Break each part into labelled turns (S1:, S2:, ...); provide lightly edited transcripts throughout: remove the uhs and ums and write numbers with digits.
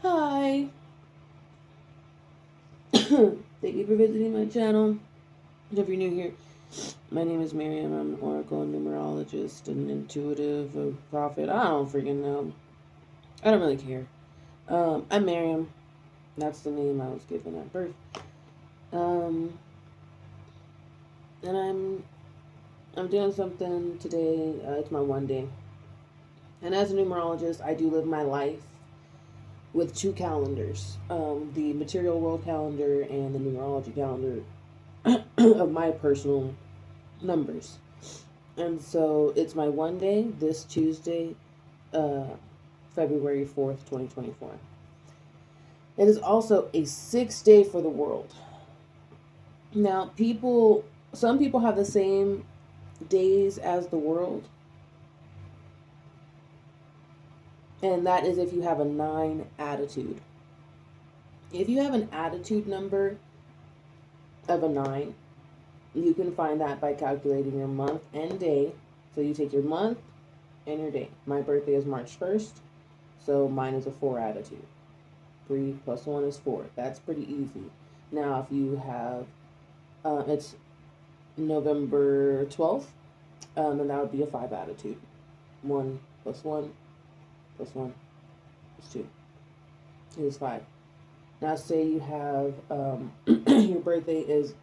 S1: Hi. Thank you for visiting my channel. If you're new here, my name is Miriam. I'm an oracle numerologist, an intuitive, a prophet. I don't freaking know. I don't really care. I'm Miriam. That's the name I was given at birth. Um, and I'm doing something today. It's my one day. And as a numerologist, I do live my life with two calendars, the material world calendar and the numerology calendar of my personal numbers. And so it's my one day this Tuesday, uh, February 4th, 2024. It is also a 6 day for the world. Now, some people have the same days as the world, and that is if you have a 9 attitude. If you have an attitude number of a 9, you can find that by calculating your month and day. So you take your month and your day. My birthday is March 1st, so mine is a 4 attitude. 3 plus 1 is 4. That's pretty easy. Now, if you have, it's November 12th, then that would be a 5 attitude. 1 plus 1 plus 1 is 2. It is 5. Now, say you have, your birthday is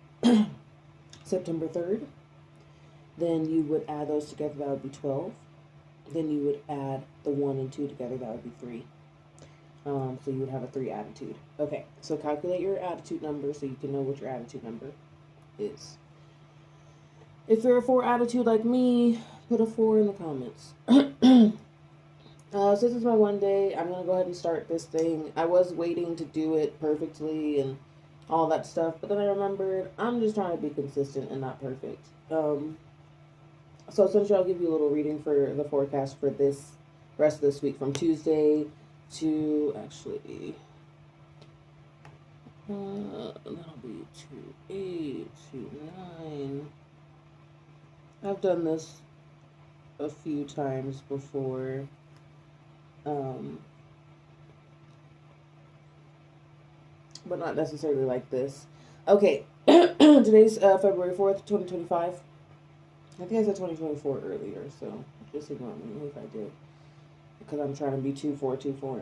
S1: September 3rd, then you would add those together, that would be 12. Then you would add the 1 and 2 together, that would be 3. So you would have a 3 attitude. Okay, so calculate your attitude number so you can know what your attitude number is. If you're a 4 attitude like me, put a 4 in the comments. Since it's my one day, I'm going to go ahead and start this thing. I was waiting to do it perfectly and all that stuff, but then I remembered I'm just trying to be consistent and not perfect. So essentially, I'll give you a little reading for the forecast for this rest of this week from Tuesday to actually that'll be 2, 8, 2, 9. I've done this a few times before. Um, but not necessarily like this. Okay, today's February 4th, 2025. I think I said 2024 earlier, so just ignore me if I did. Because I'm trying to be 2424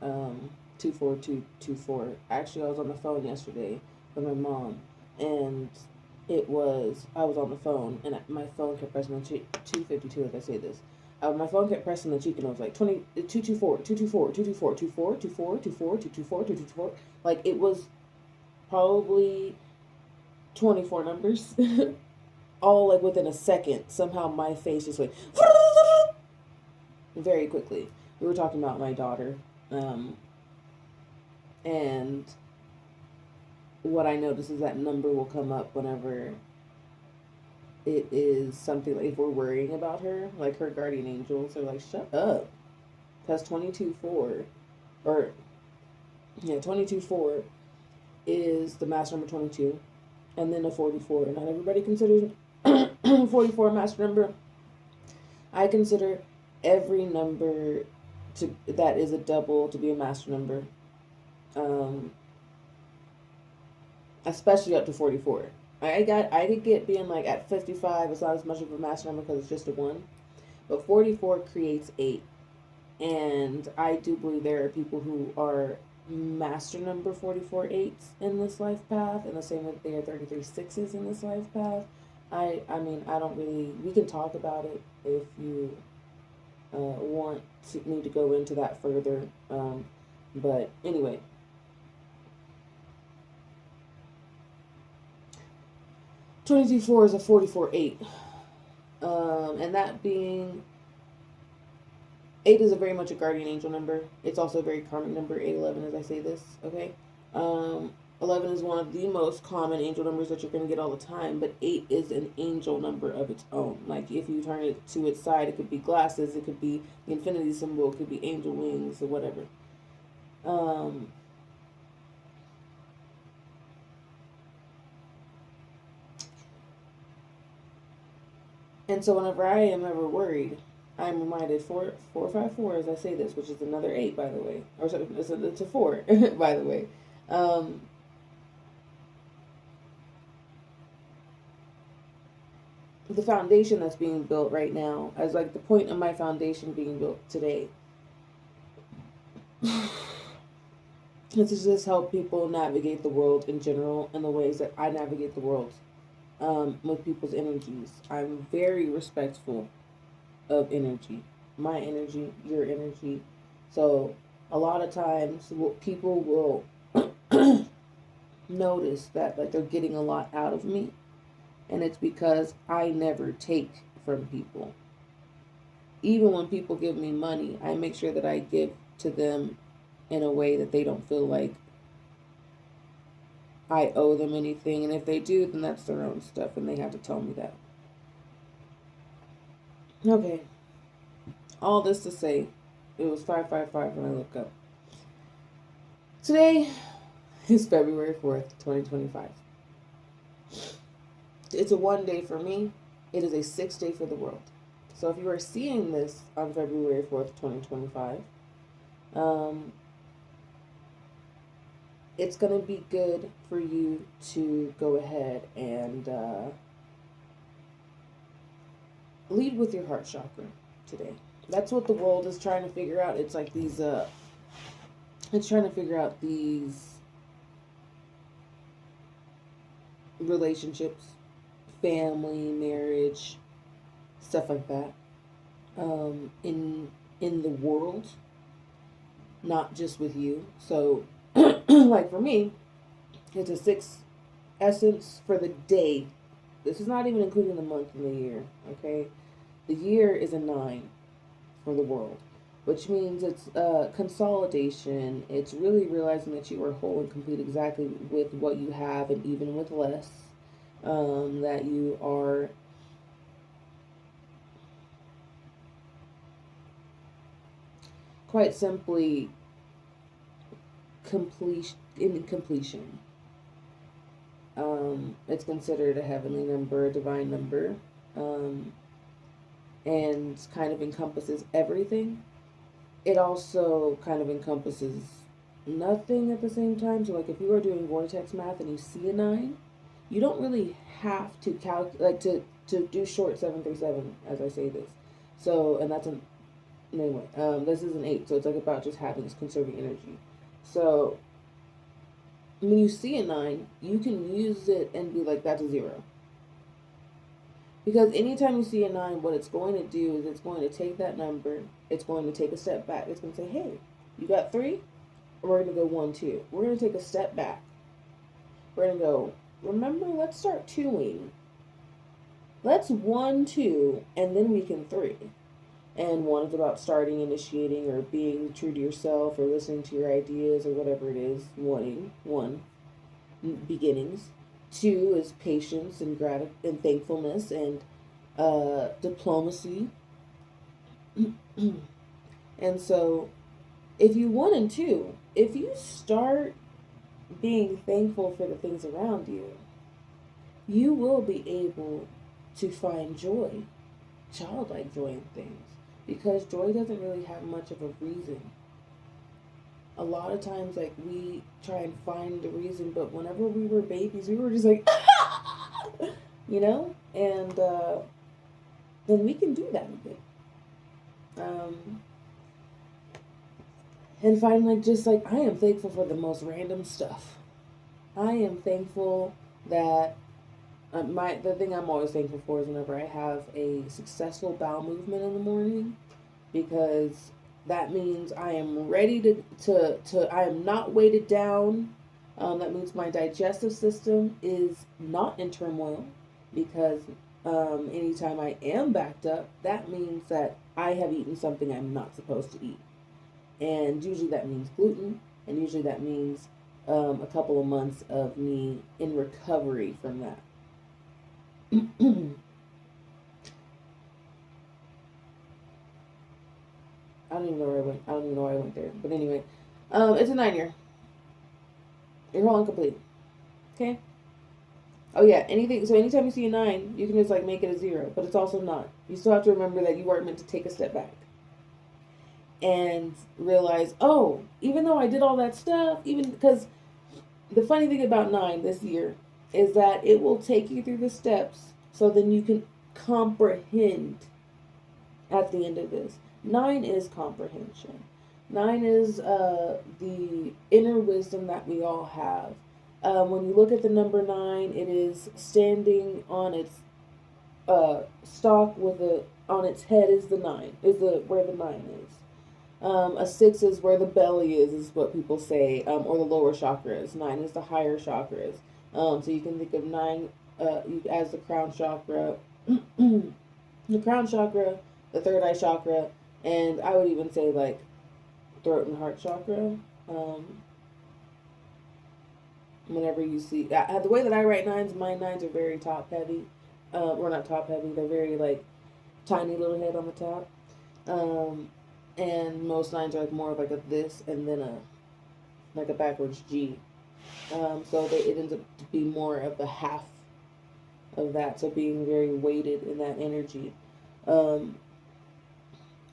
S1: and 24224. Actually, I was on the phone yesterday with my mom, and I was on the phone, and my phone kept pressing the 252 as I say this. My phone kept pressing the cheek, and I was like 224, 224, 224, 24, 24, 24, 224, 224. Like, it was probably 24 numbers, all like within a second. Somehow my face just went very quickly. We were talking about my daughter, and what I notice is that number will come up whenever it is something like if we're worrying about her, like her guardian angels are like, shut up. Because 22-4, or yeah, 22-4 is the master number 22, and then a 44. Not everybody considers 44 a master number. I consider every number that is a double to be a master number, um, especially up to 44. I could get being like at 55. It's not as much of a master number because it's just a 1, but 44 creates 8, and I do believe there are people who are master number 44 eights in this life path, and the same with there are 33 sixes in this life path. I mean, I don't really. We can talk about it if you want to need to go into that further. But anyway, 22-4 is a 44-8. And that being 8 is a very much a guardian angel number. It's also a very karmic number, 811 as I say this, okay? 11 is one of the most common angel numbers that you're going to get all the time, but 8 is an angel number of its own. Like, if you turn it to its side, it could be glasses, it could be the infinity symbol, it could be angel wings, or whatever. And so whenever I am ever worried, I'm reminded 454 as I say this, which is another 8, by the way. Or sorry, it's a 4, by the way. Um, the foundation that's being built right now, as like the point of my foundation being built today, is to just help people navigate the world in general in the ways that I navigate the world, with people's energies. I'm very respectful of energy, my energy, your energy. So a lot of times people will notice that like they're getting a lot out of me, and it's because I never take from people. Even when people give me money, I make sure that I give to them in a way that they don't feel like I owe them anything, and if they do, then that's their own stuff and they have to tell me that. Okay, all this to say, it was 555 when I look up. Today is February 4th, 2025. It's a 1 day for me. It is a 6 day for the world. So if you are seeing this on February 4th, 2025, it's going to be good for you to go ahead and lead with your heart chakra today. That's what the world is trying to figure out. It's like these, it's trying to figure out these relationships, family, marriage, stuff like that, in the world, not just with you. So, like for me, it's a 6 essence for the day. This is not even including the month and the year. Okay, the year is a 9 for the world, which means it's consolidation. It's really realizing that you are whole and complete exactly with what you have and even with less. That you are quite simply completion. It's considered a heavenly number, a divine number, um, and kind of encompasses everything. It also kind of encompasses nothing at the same time. So, like if you are doing vortex math and you see a 9, you don't really have to like to do short 737 as I say this. So, and that's an anyway. This is an 8, so it's like about just having this conserving energy. So when you see a 9, you can use it and be like, that's a 0. Because anytime you see a 9, what it's going to do is it's going to take that number, it's going to take a step back. It's going to say, hey, you got 3? We're going to go 1, 2. We're going to take a step back. We're going to go, remember, let's start 2ing. Let's 1, 2, and then we can 3. And 1 is about starting, initiating, or being true to yourself, or listening to your ideas, or whatever it is. 1, beginnings. 2 is patience and and thankfulness and diplomacy. And so, if you 1 and 2, if you start being thankful for the things around you, you will be able to find joy, childlike joy in things, because joy doesn't really have much of a reason. A lot of times, like, we try and find a reason, but whenever we were babies, we were just like, you know? And then we can do that a bit. And find, like, just like, I am thankful for the most random stuff. I am thankful that the thing I'm always thankful for is whenever I have a successful bowel movement in the morning, because that means I am ready to I am not weighted down. That means my digestive system is not in turmoil, because anytime I am backed up, that means that I have eaten something I'm not supposed to eat. And usually that means gluten, and usually that means a couple of months of me in recovery from that. I don't even know where I went. I don't even know why I went there. But anyway, it's a 9 year. You're whole and complete. Okay? Oh yeah, anything. So anytime you see a 9, you can just like make it a 0, but it's also not. You still have to remember that you are meant to take a step back and realize, oh, even though I did all that stuff, even because the funny thing about 9 this year is that it will take you through the steps so then you can comprehend at the end of this. 9 is comprehension. 9 is the inner wisdom that we all have. When you look at the number 9, it is standing on its stalk with a on its head is the 9 is the where the 9 is. A 6 is where the belly is what people say, or the lower chakras. 9 is the higher chakras. So you can think of 9 as the crown chakra, the crown chakra, the third eye chakra, and I would even say like throat and heart chakra. Um, Whenever you see the way that I write 9s, my 9s are very top heavy. Or not top heavy. They're very like tiny little head on the top. Um, and most 9s are like more of like a this and then a like a backwards G. So it ends up to be more of the half of that. So being very weighted in that energy. Um,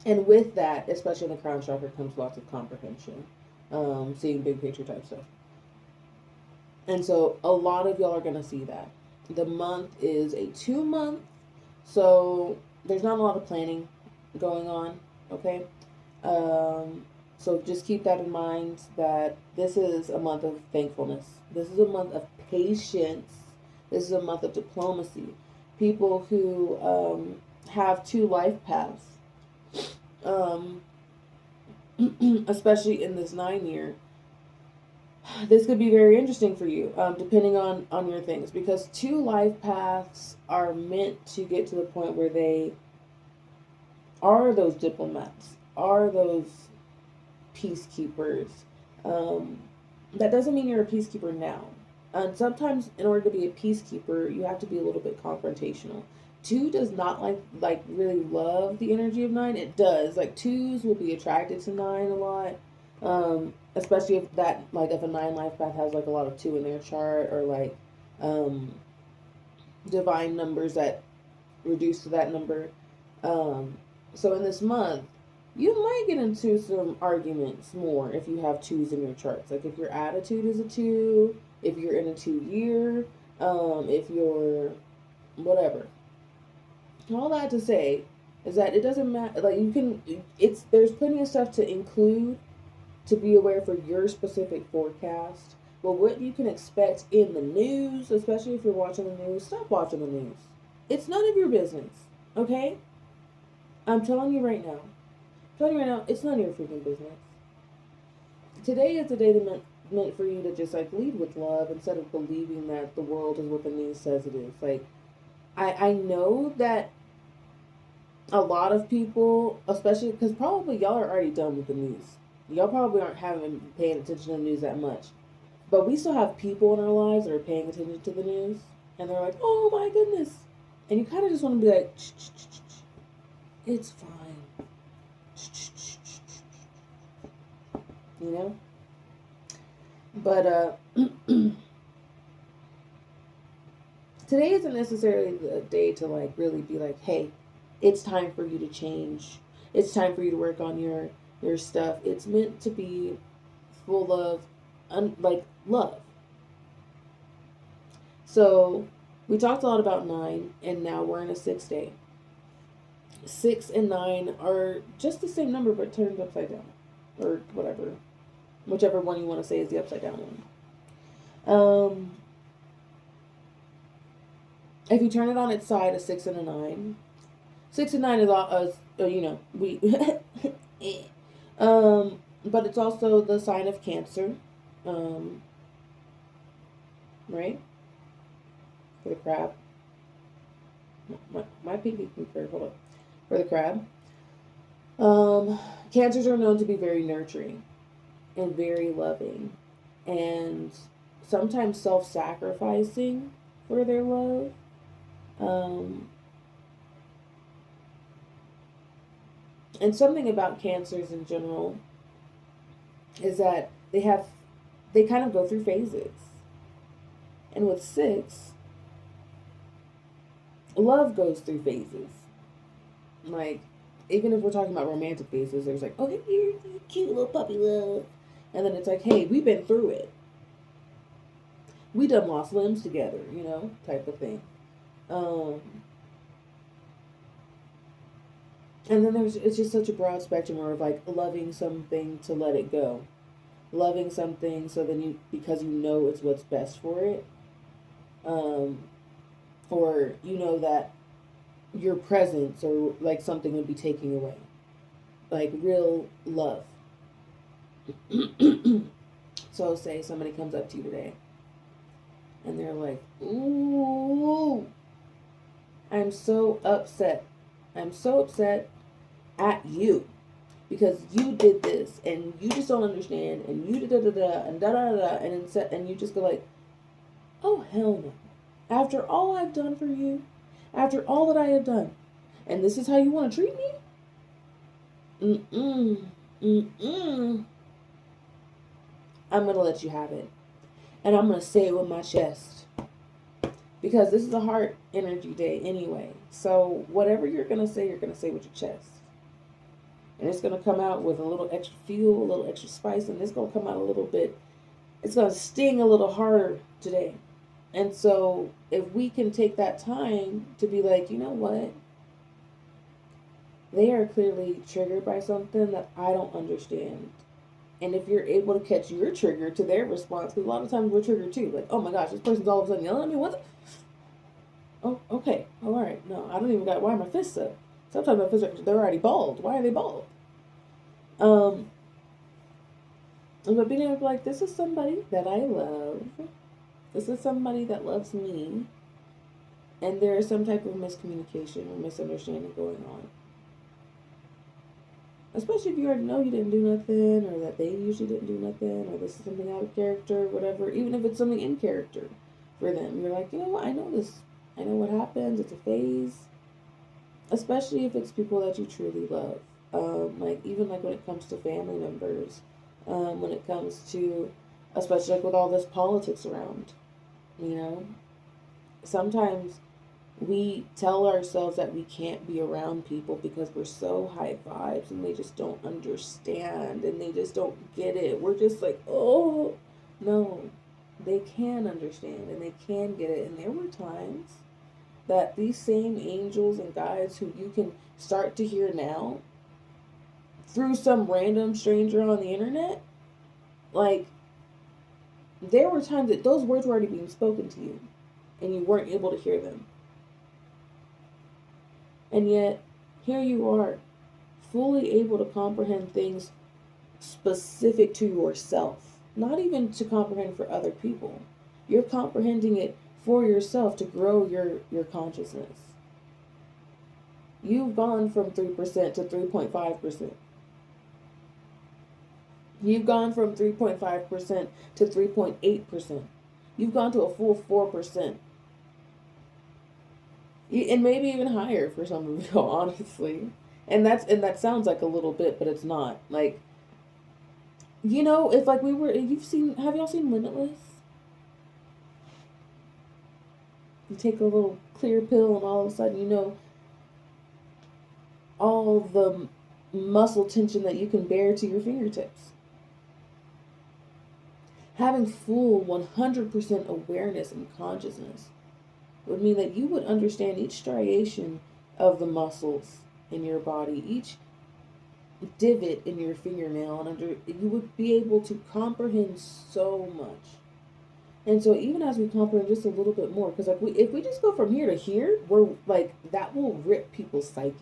S1: and with that, especially in the crown chakra, comes lots of comprehension, seeing big picture type stuff. And so a lot of y'all are going to see that. The month is a 2-month, so there's not a lot of planning going on, okay? So just keep that in mind that this is a month of thankfulness. This is a month of patience. This is a month of diplomacy. People who have 2 life paths, um, especially in this 9 year, this could be very interesting for you, depending on your things, because 2 life paths are meant to get to the point where they are those diplomats, are those peacekeepers. Um, that doesn't mean you're a peacekeeper now. And sometimes, in order to be a peacekeeper, you have to be a little bit confrontational. 2 does not like really love the energy of 9. It does. Like 2s will be attracted to 9 a lot. Especially if that like if a 9 life path has like a lot of 2 in their chart, or like um, divine numbers that reduce to that number. Um, so in this month, you might get into some arguments more if you have 2s in your charts. Like if your attitude is a 2, if you're in a 2 year, if you're whatever. All that to say is that it doesn't matter. Like you can, there's plenty of stuff to include to be aware for your specific forecast. But what you can expect in the news, especially if you're watching the news, stop watching the news. It's none of your business, okay? I'm telling you right now. I'm telling you right now, it's none of your freaking business. Today is the day that meant for you to just like lead with love instead of believing that the world is what the news says it is. Like, I know that a lot of people, especially because probably y'all are already done with the news. Y'all probably aren't having paying attention to the news that much. But we still have people in our lives that are paying attention to the news, and they're like, "Oh my goodness," and you kind of just want to be like, shh, shh, shh, shh. "It's fine," you know. But today isn't necessarily the day to like really be like, "Hey, it's time for you to change. It's time for you to work on your stuff." It's meant to be full of like love. So we talked a lot about 9, and now we're in a 6 day. 6 and 9 are just the same number but turned upside down, or whatever, whichever one you want to say is the upside down one. If you turn it on its side, a 6 and a 9. 6 and 9 is all you know, we but it's also the sign of Cancer, um, right? For the crab. My pinky finger, hold up. For the crab. Cancers are known to be very nurturing and very loving, and sometimes self-sacrificing for their love. Um, and something about cancers in general is that they kind of go through phases. And with 6, love goes through phases. Like, even if we're talking about romantic phases, there's like, oh, hey, you're cute little puppy love. And then it's like, hey, we've been through it. We done lost limbs together, type of thing. Um, and then it's just such a broad spectrum of like loving something to let it go, loving something so then because you know it's what's best for it, um, or you know that your presence or like something would be taking away, like real love. So say somebody comes up to you today and they're like, ooh, I'm so upset. I'm so upset at you because you did this and you just don't understand and you da da da da and da da da and you just go like, oh hell no. After all I've done for you, after all that I have done, and this is how you want to treat me? Mm-mm. Mm-mm. I'm going to let you have it. And I'm going to say it with my chest. Because this is a heart energy day anyway. So whatever you're going to say with your chest. And it's going to come out with a little extra fuel, a little extra spice, and it's going to come out a little bit, it's going to sting a little harder today. And so if we can take that time to be like, you know what? They are clearly triggered by something that I don't understand. And if you're able to catch your trigger to their response, because a lot of times we're triggered too. Like, oh my gosh, this person's all of a sudden yelling at me. What the? Oh, okay. Oh, all right. No, I don't even got, why are my fists up? Sometimes my fists are, they're already bald. Why are they bald? But being able to be like, this is somebody that I love. This is somebody that loves me. And there is some type of miscommunication or misunderstanding going on. Especially if you already know you didn't do nothing, or that they usually didn't do nothing, or this is something out of character, whatever. Even if it's something in character for them, you're like, you know what? I know this. I know what happens. It's a phase. Especially if it's people that you truly love. Like even like when it comes to family members, when it comes to, especially like with all this politics around, sometimes we tell ourselves that we can't be around people because we're so high vibes and they just don't understand and they just don't get it. We're just like, oh, no, they can understand and they can get it. And there were times that these same angels and guides who you can start to hear now through some random stranger on the internet, like, there were times that those words were already being spoken to you and you weren't able to hear them. And yet, here you are, fully able to comprehend things specific to yourself, not even to comprehend for other people. You're comprehending it for yourself to grow your consciousness. You've gone from 3% to 3.5%. You've gone from 3.5% to 3.8%. You've gone to a full 4%. And maybe even higher for some of you, honestly. And that sounds like a little bit, but it's not. Like, if like have y'all seen Limitless? You take a little clear pill and all of a sudden, all the muscle tension that you can bear to your fingertips. Having full 100% awareness and consciousness would mean that you would understand each striation of the muscles in your body, each divot in your fingernail, and you would be able to comprehend so much. And so even as we comprehend just a little bit more, because like if we just go from here to here, we're like, that will rip people's psyche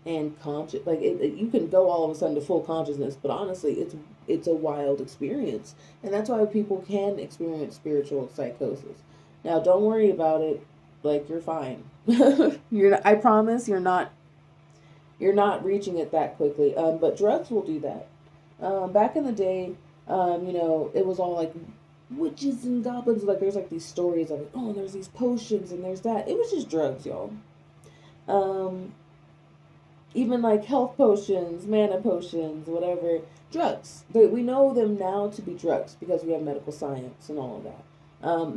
S1: and conscious. Like you can go all of a sudden to full consciousness, but honestly, it's a wild experience, and that's why people can experience spiritual psychosis. Now, don't worry about it. Like, you're fine. I promise you're not reaching it that quickly. But drugs will do that. Back in the day, it was all like witches and goblins. Like, there's like these stories of, oh, there's these potions and there's that. It was just drugs, y'all. Even like health potions, mana potions, whatever. Drugs. We know them now to be drugs because we have medical science and all of that.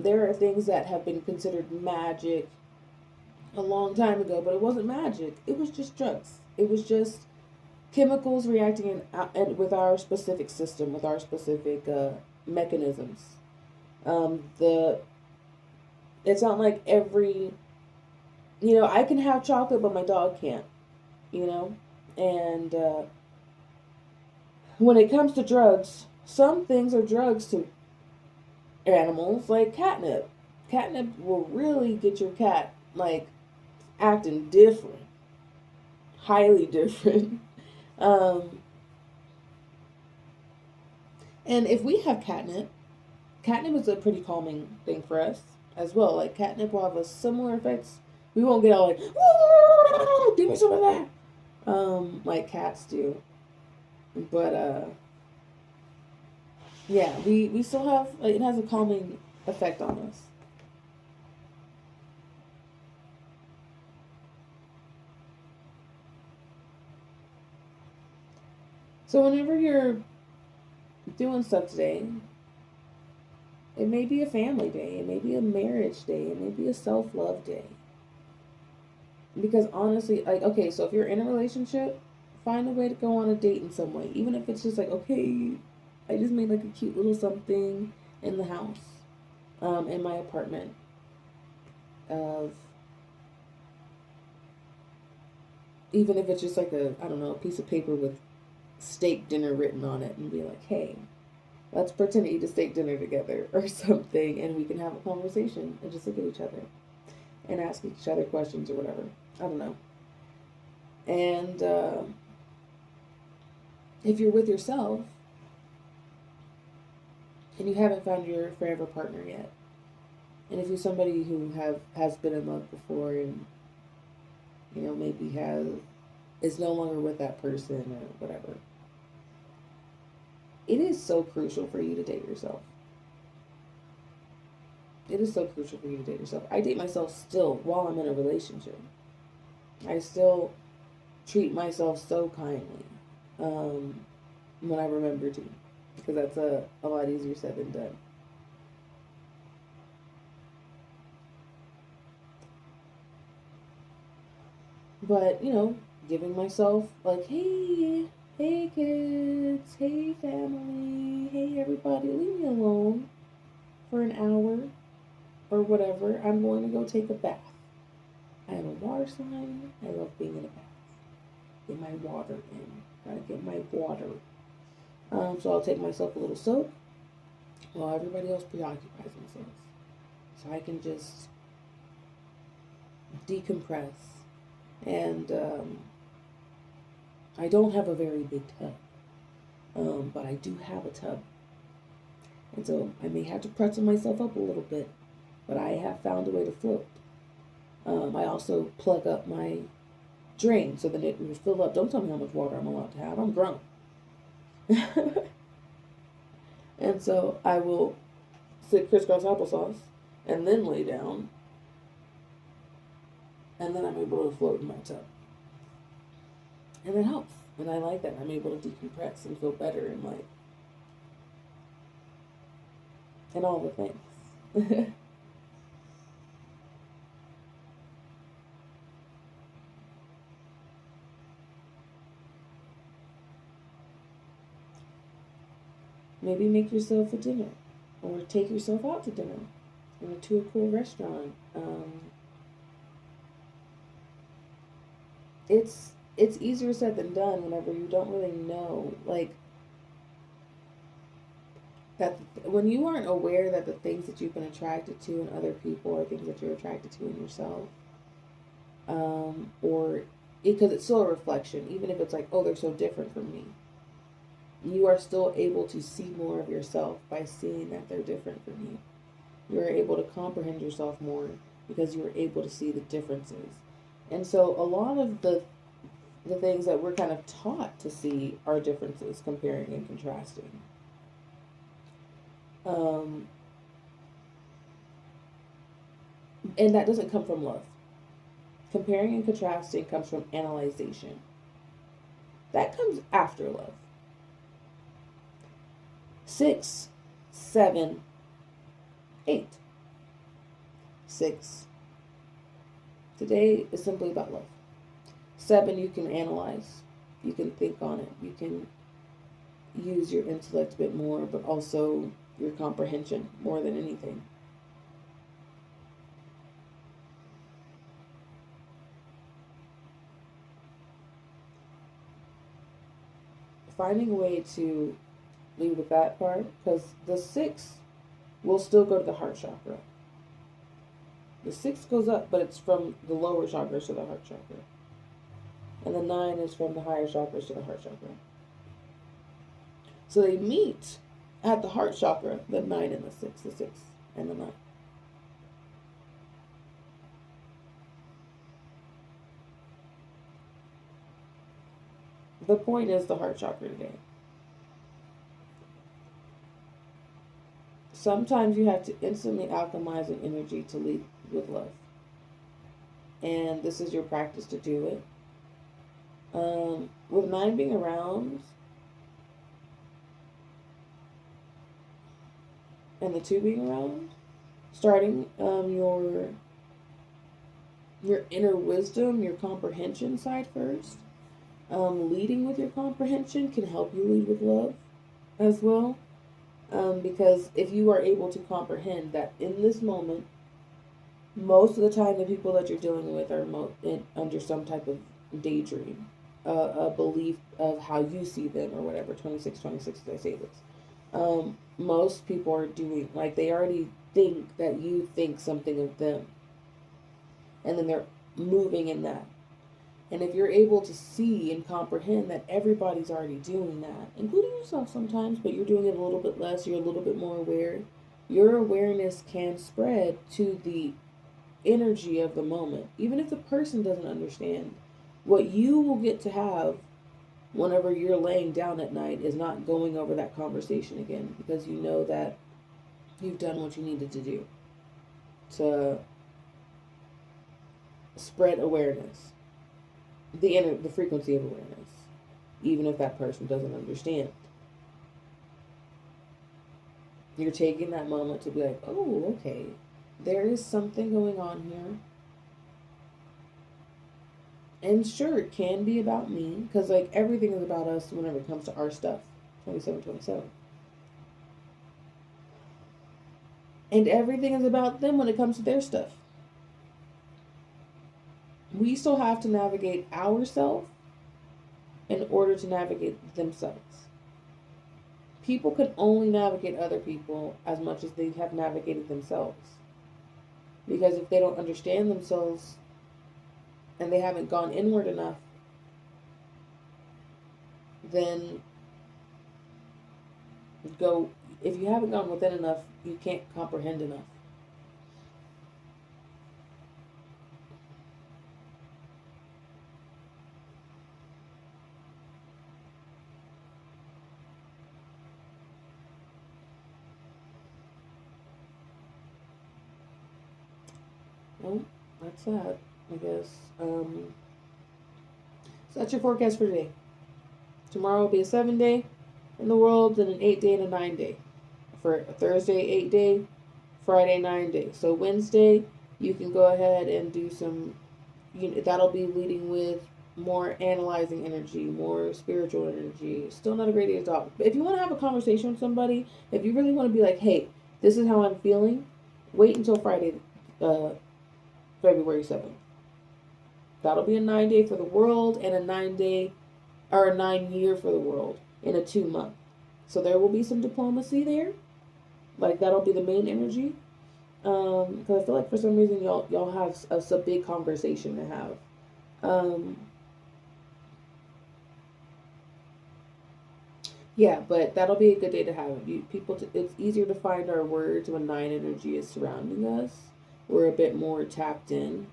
S1: There are things that have been considered magic a long time ago, but it wasn't magic. It was just drugs. It was just chemicals reacting and with our specific system, with our specific mechanisms. The It's not like every, I can have chocolate, but my dog can't. You know, and when it comes to drugs, some things are drugs to animals, like catnip. Catnip will really get your cat like acting different, highly different. Um, and if we have catnip is a pretty calming thing for us as well. Like catnip will have a similar effects. We won't get all like, give me some of that, like cats do. But yeah, we still have, it has a calming effect on us. So whenever you're doing stuff today, it may be a family day, it may be a marriage day, it may be a self love day. Because honestly, like, okay, so if you're in a relationship, find a way to go on a date in some way. Even if it's just like, okay, I just made like a cute little something in the house, in my apartment, of, even if it's just like a, I don't know, a piece of paper with steak dinner written on it, and be like, hey, let's pretend to eat a steak dinner together or something, and we can have a conversation and just look at each other and ask each other questions or whatever. I don't know. And if you're with yourself and you haven't found your forever partner yet, and if you're somebody who has been in love before and maybe has is no longer with that person or whatever, it is so crucial for you to date yourself. It is so crucial for you to date yourself. I date myself still while I'm in a relationship. I still treat myself so kindly, um, when I remember to, because that's a lot easier said than done. But, giving myself, like, hey, hey kids, hey family, hey everybody, leave me alone for an hour or whatever. I'm going to go take a bath. I am a water sign. I love being in a bath. Get my water in. Gotta get my water. So I'll take myself a little soak while everybody else preoccupies themselves. So I can just decompress. And I don't have a very big tub, but I do have a tub. And so I may have to pretzel myself up a little bit, but I have found a way to float. I also plug up my drain so that it will fill up. Don't tell me how much water I'm allowed to have. I'm grown. And so I will sit crisscross applesauce and then lay down, and then I'm able to float in my tub. And it helps. And I like that. I'm able to decompress and feel better in life. And all the things. Maybe make yourself a dinner, or take yourself out to dinner, or to a cool restaurant. It's easier said than done whenever you don't really know, like, that when you aren't aware that the things that you've been attracted to in other people are things that you're attracted to in yourself, or because it's still a reflection, even if it's like, oh, they're so different from me. You are still able to see more of yourself by seeing that they're different from you. You're able to comprehend yourself more because you're able to see the differences. And so a lot of the things that we're kind of taught to see are differences, comparing and contrasting. Um, and that doesn't come from love. Comparing and contrasting comes from analyzation. That comes after love. 6, 7, 8. 6, Today is simply about love. 7, you can analyze. You can think on it. You can use your intellect a bit more, but also your comprehension more than anything. Finding a way to leave with that part, because the 6 will still go to the heart chakra. The 6 goes up, but it's from the lower chakras to the heart chakra. And the 9 is from the higher chakras to the heart chakra. So they meet at the heart chakra, the 9 and the 6, the 6 and the 9. The point is the heart chakra today. Sometimes you have to instantly alchemize an energy to lead with love. And this is your practice to do it. With 9 being around and the 2 being around, starting your inner wisdom, your comprehension side first. Leading with your comprehension can help you lead with love as well. Because if you are able to comprehend that in this moment, most of the time the people that you're dealing with are under some type of daydream, a belief of how you see them or whatever. 26, as I say this. Most people are doing, like, they already think that you think something of them. And then they're moving in that. And if you're able to see and comprehend that everybody's already doing that, including yourself sometimes, but you're doing it a little bit less, you're a little bit more aware, your awareness can spread to the energy of the moment. Even if the person doesn't understand, what you will get to have whenever you're laying down at night is not going over that conversation again, because you know that you've done what you needed to do to spread awareness. The frequency of awareness, even if that person doesn't understand. You're taking that moment to be like, oh, okay, there is something going on here. And sure, it can be about me, because like everything is about us whenever it comes to our stuff. 27. And everything is about them when it comes to their stuff. We still have to navigate ourselves in order to navigate themselves. People can only navigate other people as much as they have navigated themselves. Because if they don't understand themselves and they haven't gone inward enough, then if you haven't gone within enough, you can't comprehend enough. Well, that's that, I guess. So that's your forecast for today. Tomorrow will be a 7-day in the world, and an 8-day and a 9-day. For Thursday, 8-day, Friday, 9-day. So Wednesday, you can go ahead and do some, that'll be leading with more analyzing energy, more spiritual energy. Still not a great day to talk. But if you want to have a conversation with somebody, if you really want to be like, hey, this is how I'm feeling, wait until Friday, February 7th. That'll be a 9-day for the world and a 9-day or a 9-year for the world in a 2-month. So there will be some diplomacy there. Like, that'll be the main energy. Because I feel like for some reason y'all have a big conversation to have. Yeah, but that'll be a good day to have. It's easier to find our words when 9 energy is surrounding us. We're a bit more tapped in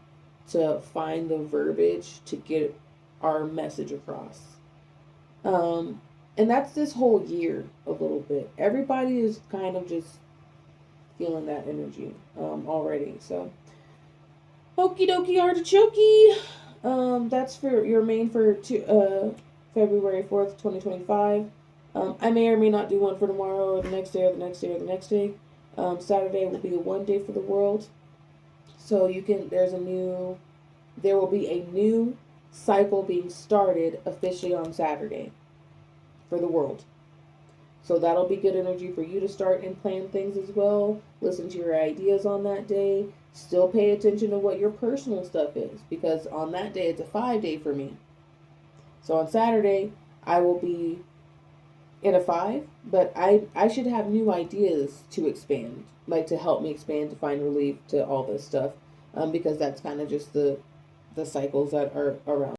S1: to find the verbiage to get our message across. And that's this whole year a little bit. Everybody is kind of just feeling that energy already. So, okie dokie artichoke. That's for your main for February 4th, 2025. I may or may not do one for tomorrow or the next day or the next day or the next day. Saturday will be a 1-day for the world. So there's a new there will be a new cycle being started officially on Saturday for the world. So that'll be good energy for you to start and plan things as well. Listen to your ideas on that day. Still pay attention to what your personal stuff is, because on that day it's a 5-day for me. So on Saturday I will be in a 5, but I should have new ideas to expand, like to help me expand, to find relief to all this stuff, because that's kind of just the cycles that are around.